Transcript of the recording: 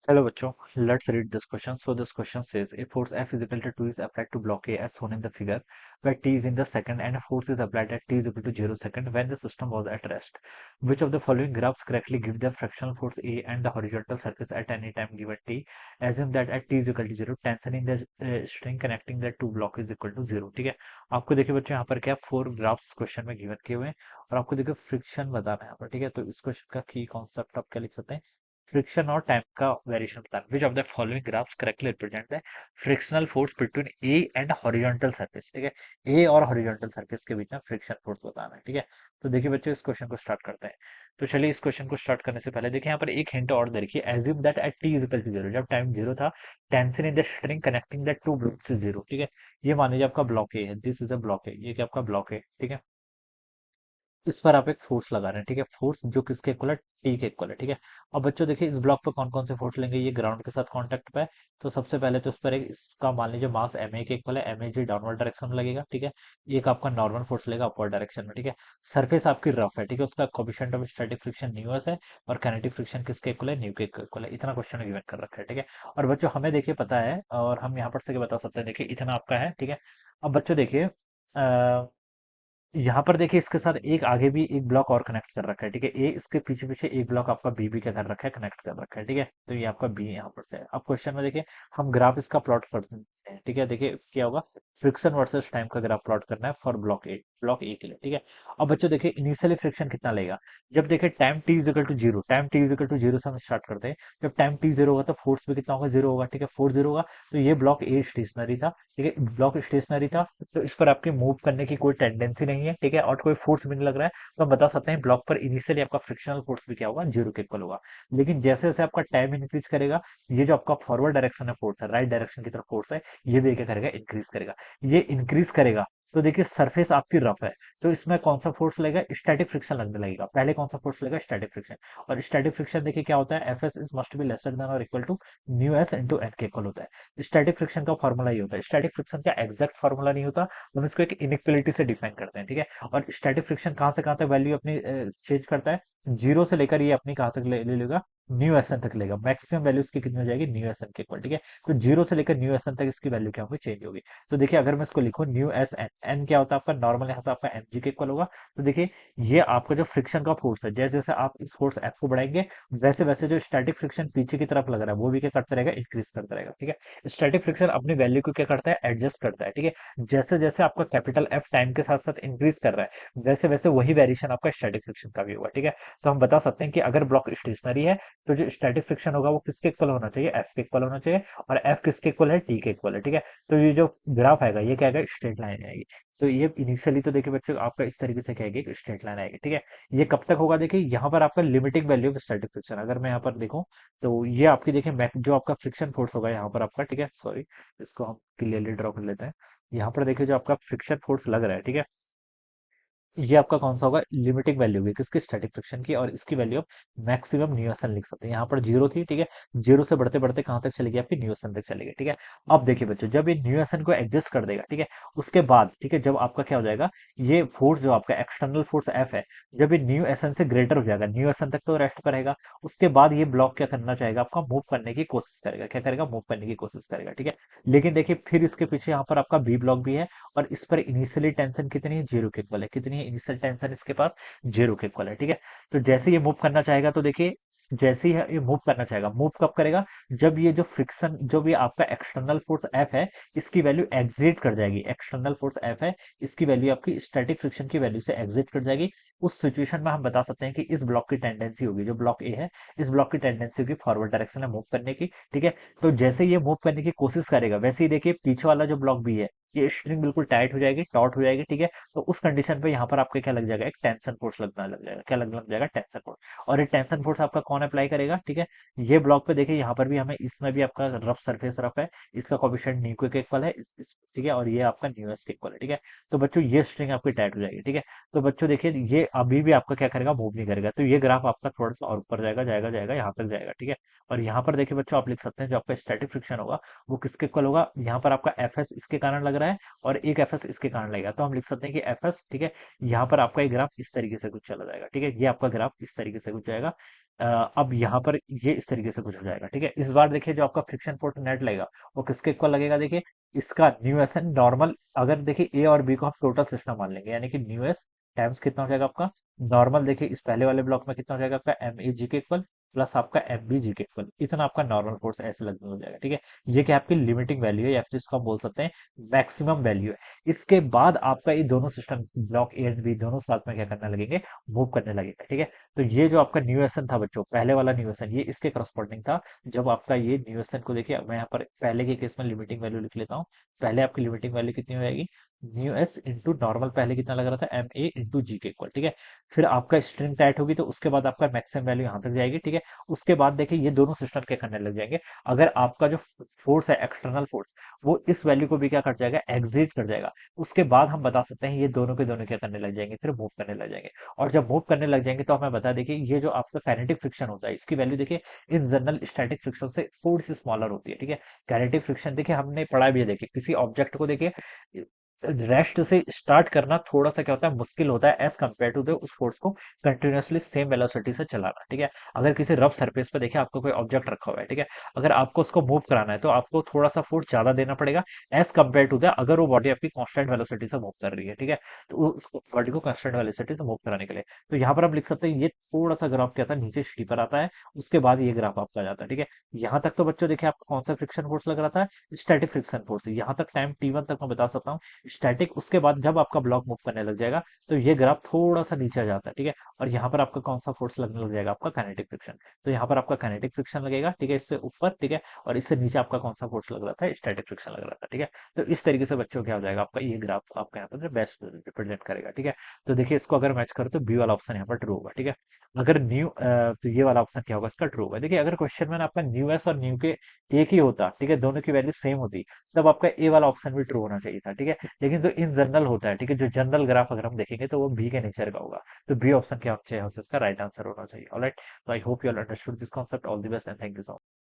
Hello बच्चों, let's read this question. So this question says a force F is equal to 2 is applied to block A as shown in the figure, where T is in the second and a force is applied at T is equal to 0 second when the system was at rest. Which of the following graphs correctly give the frictional force A and the horizontal surface at any time given T? Assume that at T is equal to 0, tension in the string connecting the two block is equal to 0. ठीक है, आपको देखिए बच्चों यहाँ पर क्या 4 graphs question में given किए हुए हैं और आपको देखिए फ्रिक्शन बताना है यहाँ पर। ठीक है, तो इस क्वेश्चन का की कॉन्सेप्ट आप क्या लिख सकते हैं, फ्रिक्शन और टाइम का वेरिएशन बताना। Which of the following graphs correctly represent the frictional force between A and horizontal surface. ठीक है, ए और हॉरिजॉन्टल सरफेस के बीच में फ्रिक्शन फोर्स बताना है। ठीक है, तो देखिए बच्चों इस क्वेश्चन को स्टार्ट करते हैं। तो चलिए इस क्वेश्चन को स्टार्ट करने से पहले देखिए यहाँ पर एक हिंट और दे रखी है। Assume that at t is equal to 0, जब टाइम 0 था, tension in the string connecting the two blocks is 0। ठीक है, ये मान लीजिए आपका ब्लॉक ए है, दिस इज अ ब्लॉक ए, ये क्या आपका ब्लॉक है। ठीक है, इस पर आप एक फोर्स लगा रहे हैं। ठीक है, फोर्स जो किसके इक्वल है, टी के इक्वल है। ठीक है, अब बच्चों देखिए इस ब्लॉक पर कौन कौन से फोर्स लेंगे, ये ग्राउंड के साथ कांटेक्ट पे है, तो सबसे पहले तो इस पर एक इसका मान लीजिए मास एम ए के इक्वल है, m a g downward direction में लगेगा। ठीक है, एक आपका नॉर्मल फोर्स लेगा अपवर्ड डायरेक्शन में। ठीक है, सरफेस आपकी रफ है। ठीक है, उसका coefficient of static friction new S है और काइनेटिक फ्रिक्शन किसके इक्वल है, न्यू के इक्वल है। इतना क्वेश्चन गिवन कर रखा है। ठीक है, और बच्चों हमें देखिए पता है और हम यहाँ पर से बता सकते हैं, देखिए इतना आपका है। ठीक है, अब बच्चों देखिए यहाँ पर देखिए इसके साथ एक आगे भी एक ब्लॉक और कनेक्ट कर रखा है। ठीक है, ए इसके पीछे पीछे एक ब्लॉक आपका बी भी क्या कर रखा है, कनेक्ट कर रखा है। ठीक है, तो ये आपका बी यहाँ पर से है। अब क्वेश्चन में देखिए हम ग्राफ इसका प्लॉट करते हैं। ठीक है, देखिए क्या होगा, फ्रिक्शन वर्सेस टाइम का ग्राफ प्लॉट करना है फॉर ब्लॉक ए के लिए। ठीक है, अब बच्चों देखिए इनिशियली फ्रिक्शन कितना लेगा, जब देखिए time t is equal to zero, time t is equal to zero से हम स्टार्ट करते हैं। जब टाइम टी जीरो होगा तो फोर्स भी कितना होगा, जीरो होगा। ठीक है, फोर्स जीरो होगा, तो ये ब्लॉक ए स्टेशनरी था। ठीक है, ब्लॉक स्टेशनरी था, तो इस पर आपके मूव करने की कोई टेंडेंसी नहीं है। ठीक है, और कोई फोर्स भी नहीं लग रहा है, तो हम बता सकते हैं ब्लॉक पर इनिशियली आपका फ्रिक्शनल फोर्स भी क्या होगा, जीरो के इक्वल होगा। लेकिन जैसे जैसे आपका टाइम इंक्रीज करेगा, ये जो आपका फॉरवर्ड डायरेक्शन है फोर्स है, राइट डायरेक्शन की तरफ फोर्स है, ये भी क्या करेगा, इंक्रीज करेगा। ये इंक्रीज करेगा तो देखिए सरफेस आपकी रफ है, तो इसमें कौन सा फोर्स लगेगा, स्टैटिक फ्रिक्शन लगने लगेगा। पहले कौन सा फोर्स लगेगा, स्टैटिक फ्रिक्शन। और स्टैटिक फ्रिक्शन देखिए क्या होता है, F S is must be lesser than और equal to mu S into N के इक्वल होता है। स्टैटिक फ्रिक्शन का फॉर्मूला ये होता है, स्टैटिक फ्रिक्शन का एग्जैक्ट फॉर्मूला नहीं होता, हम इसको एक इनइक्वलिटी से डिफाइन करते हैं। ठीक है, और स्टैटिक फ्रिक्शन कहाँ तक वैल्यू अपनी चेंज करता है, जीरो से लेकर ये अपनी कहाँ तक ले लेगा, न्यू एस एन तक लेगा। मैक्सिमम वैल्यू इसकी कितनी हो जाएगी, न्यू एस एन के इक्वल। ठीक है, तो जीरो से लेकर न्यू एस एन तक इसकी वैल्यू क्या होगी, चेंज होगी। तो देखिए अगर मैं इसको लिखूं न्यू एस एन, एन क्या होता है आपका नॉर्मल, यहाँ से आपका एम जी के इक्वल होगा। तो देखिए ये आपका जो फ्रिक्शन का फोर्स है, जैसे जैसे आप इस फोर्स एफ को बढ़ाएंगे, वैसे वैसे जो स्टैटिक फ्रिक्शन पीछे की तरफ लग रहा है वो भी क्या करता रहेगा, इंक्रीज करता रहेगा। ठीक है, स्टैटिक फ्रिक्शन अपनी वैल्यू को क्या करता है, एडजस्ट करता है। ठीक है, जैसे जैसे आपका कैपिटल एफ टाइम के साथ साथ इंक्रीज कर रहा है, वैसे वैसे वही वेरिएशन आपका स्टैटिक फ्रिक्शन का भी होगा। ठीक है, तो हम बता सकते हैं कि अगर ब्लॉक स्टेशनरी है तो जो स्टैटिक फ्रिक्शन होगा वो किसके इक्वल होना चाहिए, एफ के इक्वल होना चाहिए। और एफ किसके इक्वल है, टी के इक्वल है। ठीक है, तो ये जो ग्राफ आएगा ये क्या आएगा, स्ट्रेट लाइन आएगी। तो ये इनिशियली तो देखिए बच्चों आपका इस तरीके से क्या आएगी, स्ट्रेट लाइन आएगी। ठीक है, ये कब तक होगा, देखिए यहाँ पर आपका limiting value of static friction, अगर मैं यहाँ पर देखूं तो ये आपकी देखिए जो आपका फ्रिक्शन फोर्स होगा यहाँ पर आपका। ठीक है, सॉरी, इसको हम क्लियरली ड्रॉ कर लेते हैं। यहाँ पर देखिए जो आपका फ्रिक्शन फोर्स लग रहा है, ठीक है, ये आपका कौन सा होगा, लिमिटिंग वैल्यू होगी किसकी, स्टैटिक फ्रिक्शन की, और इसकी वैल्यू आप मैक्सिमम न्यूटन लिख सकते हैं। यहाँ पर जीरो थी। ठीक है, जीरो से बढ़ते बढ़ते कहां तक चलेगी, आपकी न्यूटन तक चलेगी। ठीक है, अब देखिए बच्चों जब ये न्यूटन को एडजस्ट कर देगा, ठीक है, उसके बाद ठीक है जब आपका क्या हो जाएगा, ये फोर्स जो आपका एक्सटर्नल फोर्स एफ है, जब ये न्यू एस एन से ग्रेटर हो जाएगा, न्यू एस एन तक तो रेस्ट करेगा, उसके बाद ये ब्लॉक क्या करना चाहेगा, आपका मूव करने की कोशिश करेगा। क्या करेगा, मूव करने की कोशिश करेगा। ठीक है, लेकिन देखिए फिर इसके पीछे यहाँ पर आपका बी ब्लॉक भी है, और इस पर इनिशियली टेंशन कितनी है, जीरो के इक्वल है। कितनी है इनिशियल टेंशन इसके पास, जीरो के इक्वल है। ठीक है, तो जैसे ये मूव करना चाहेगा तो देखिए जैसे ही ये मूव करना चाहेगा, मूव कब करेगा, जब ये जो फ्रिक्शन जो भी आपका एक्सटर्नल फोर्स एफ है, इसकी वैल्यू एग्जिट कर जाएगी। एक्सटर्नल फोर्स एफ है, इसकी वैल्यू आपकी स्टैटिक फ्रिक्शन की वैल्यू से एग्जिट कर जाएगी। उस सिचुएशन में हम बता सकते हैं कि इस ब्लॉक की टेंडेंसी होगी, जो ब्लॉक ए है, इस ब्लॉक की टेंडेंसी होगी फॉरवर्ड डायरेक्शन में मूव करने की। ठीक है, तो जैसे ये मूव करने की कोशिश करेगा, वैसे ही देखिए पीछे वाला जो ब्लॉक भी है, ये स्ट्रिंग बिल्कुल टाइट हो जाएगी, टॉट हो जाएगी। ठीक है, तो उस कंडीशन पे यहाँ पर आपके क्या लग जाएगा, एक टेंशन फोर्स लगना लग जाएगा। क्या लग जाएगा, टेंशन फोर्स। और ये टेंशन फोर्स आपका कौन अप्लाई करेगा, ठीक है, ये ब्लॉक पे देखिए यहाँ पर भी हमें, इसमें भी आपका रफ सरफेस रफ है, इसका कोफिशिएंट न्यू के इक्वल है, ठीक है, और ये आपका न्यू एस के इक्वल है। ठीक है, तो बच्चों ये स्ट्रिंग आपकी टाइट हो जाएगी। ठीक है, तो बच्चों देखिए ये अभी भी आपका क्या करेगा, मूव नहीं करेगा, तो ये ग्राफ आपका थोड़ा सा और ऊपर जाएगा जाएगा जाएगा, यहाँ तक जाएगा। ठीक है, और यहाँ पर देखिए बच्चों आप लिख सकते हैं जो आपका स्टैटिक फ्रिक्शन होगा वो किसके इक्वल होगा, यहाँ पर आपका एफ एस इसके कारण लग रहा है, रहा है और एक एफ एस इसके कारण लगेगा, तो हम लिख सकते हैं कि एफ एस, ठीक है। यहाँ पर आपका ये ग्राफ इस तरीके से कुछ चला जाएगा, ठीक है। ये आपका ग्राफ इस तरीके से कुछ जाएगा। अब यहाँ पर ये इस तरीके से कुछ हो जाएगा, ठीक है। इस बार देखिए जो आपका फ्रिक्शन फोर्स नेट लगेगा वो किसके इक्वल लगेगा, देखिए इसका न्यू एस एन नॉर्मल, अगर देखिए ए और बी को हम टोटल सिस्टम मान लेंगे, यानी कि न्यू एस टाइम्स कितना हो जाएगा आपका नॉर्मल, देखिए इस पहले वाले ब्लॉक में कितना हो जाएगा आपका एम ए जी के इक्वल प्लस आपका एम बी जी के इक्वल, इतना आपका नॉर्मल फोर्स ऐसे लगने हो जाएगा, ठीक है। ये क्या आपकी लिमिटिंग वैल्यू है, या फिर इसको हम बोल सकते हैं मैक्सिमम वैल्यू है। इसके बाद आपका ये दोनों system block a and b दोनों साथ में क्या करने लगेंगे, मूव करने लगेगा, ठीक है। तो ये जो आपका न्यू एस एन था बच्चों, पहले वाला न्यू एस एन, ये इसके करस्पॉन्डिंग था। जब आपका ये न्यू एस एन को देखिए, मैं यहाँ पर पहले के केस में लिमिटिंग वैल्यू लिख लेता हूँ। पहले आपकी लिमिटिंग वैल्यू कितनी हो जाएगी, न्यू एस इंटू नॉर्मल, पहले कितना लग रहा था एम ए इंटू जी के इक्वल, ठीक है। फिर आपका स्ट्रिंग टाइट होगी तो उसके बाद आपका मैक्सिमम वैल्यू यहाँ तक जाएगी, ठीक है। उसके बाद देखिए ये दोनों सिस्टम क्या करने लग जाएंगे, अगर आपका जो फोर्स है एक्सटर्नल फोर्स, वो इस वैल्यू को भी क्या कर जाएगा, एग्जिट कर जाएगा। उसके बाद हम बता सकते हैं ये दोनों के दोनों क्या करने लग जाएंगे, फिर मूव करने लग जाएंगे। और जब मूव करने लग जाएंगे तो हमें बता देखिए ये जो आपका काइनेटिक फ्रिक्शन होता है इसकी वैल्यू देखिए इस जनरल स्टैटिक फ्रिक्शन से थोड़ी सी स्मॉलर होती है, ठीक है। काइनेटिक फ्रिक्शन देखिए हमने पढ़ा भी है, देखिए किसी ऑब्जेक्ट को देखिए रेस्ट से स्टार्ट करना थोड़ा सा क्या होता है, मुश्किल होता है एज कंपेयर टू द उस फोर्स को कंटिन्यूअसली सेम वेलोसिटी से चलाना, ठीक है। अगर किसी रफ सरफेस पे देखिए आपको कोई ऑब्जेक्ट रखा हुआ है, ठीक है, अगर आपको उसको मूव कराना है तो आपको थोड़ा सा फोर्स ज्यादा देना पड़ेगा एज कंपेयर टू द अगर वो बॉडी आपकी कांस्टेंट वेलोसिटी से मूव कर रही है, ठीक है। तो उस बॉडी को कांस्टेंट वेलोसिटी से मूव कराने के लिए, तो यहाँ पर आप लिख सकते हैं ये थोड़ा सा ग्राफ क्या था, नीचे स्टीपर आता है, उसके बाद ये ग्राफ आपका जाता है, ठीक है। यहाँ तक तो बच्चों देखिए आपको कौन सा फ्रिक्शन फोर्स लग रहा था, स्टैटिक फ्रिक्शन फोर्स। यहाँ तक टाइम टी1 तक मैं बता सकता हूँ स्टैटिक। उसके बाद जब आपका ब्लॉक मूव करने लग जाएगा तो ये ग्राफ थोड़ा सा नीचे आ जाता है, ठीक है। और यहाँ पर आपका कौन सा फोर्स लगने लग जाएगा, आपका काइनेटिक फ्रिक्शन। तो यहाँ पर आपका काइनेटिक फ्रिक्शन लगेगा, ठीक है, इससे ऊपर, ठीक है। और इससे नीचे आपका कौन सा फोर्स लग रहा था, स्टैटिक फ्रिक्शन लग रहा था, ठीक है। तो इस तरीके से बच्चों क्या हो जाएगा, आपका ये ग्राफ आपका यहाँ पर बेस्ट रिप्रेजेंट करेगा, ठीक है। तो देखिए इसको अगर मैच करो तो बी वाला ऑप्शन यहाँ पर ट्रू होगा, ठीक है। अगर न्यू तो ये वाला ऑप्शन क्या होगा, इसका ट्रू होगा। देखिए अगर क्वेश्चन में ना आपका न्यू एस और न्यू के एक ही होता, ठीक है, दोनों की वैल्यू सेम होती, तब आपका ए वाला ऑप्शन भी ट्रू होना चाहिए था, ठीक है। लेकिन तो इन जनरल होता है, ठीक है, जो जनरल ग्राफ अगर हम देखेंगे तो वो बी के नेचर का होगा, तो बी ऑप्शन क्या होना चाहिए, इसका राइट आंसर होना चाहिए। ऑलराइट, तो I hope you all understood this concept. All the best and thank you so much.